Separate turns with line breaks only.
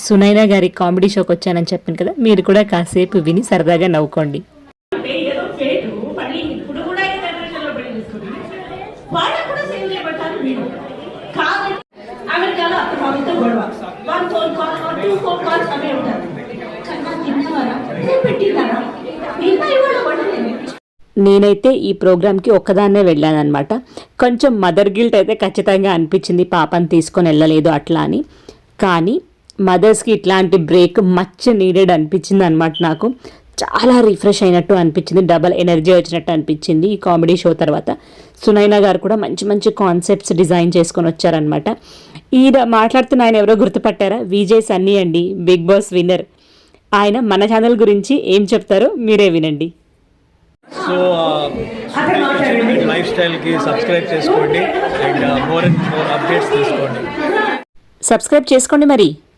సునైనా గారి కామెడీ షోకి వచ్చానని చెప్పాను కదా, మీరు కూడా కాసేపు విని సరదాగా నవ్వుకోండి. నేనైతే ఈ ప్రోగ్రామ్కి ఒక్కదాన్నే వెళ్ళానమాట. కొంచెం మదర్ గిల్ట్ అయితే ఖచ్చితంగా అనిపించింది, పాపని తీసుకొని వెళ్ళలేదు అట్లా అని. కానీ మదర్స్కి ఇట్లాంటి బ్రేక్ మచ్ నీడెడ్ అనిపించింది అనమాట. నాకు చాలా రిఫ్రెష్ అయినట్టు అనిపించింది, డబల్ ఎనర్జీ వచ్చినట్టు అనిపించింది ఈ కామెడీ షో తర్వాత. సునైనా గారు కూడా మంచి మంచి కాన్సెప్ట్స్ డిజైన్ చేసుకొని వచ్చారనమాట. మాట్లాడుతున్న ఆయన ఎవరో గుర్తుపట్టారా? విజయ్ సన్నీ అండి, బిగ్ బాస్ విన్నర్. ఆయన మన ఛానల్ గురించి ఏం చెప్తారో మీరే వినండి.
సో లైఫ్ స్టైల్కి సబ్స్క్రైబ్ చేసుకోండి and more and more updates తీసుకోండి.
సబ్స్క్రైబ్ చేసుకోండి మరి.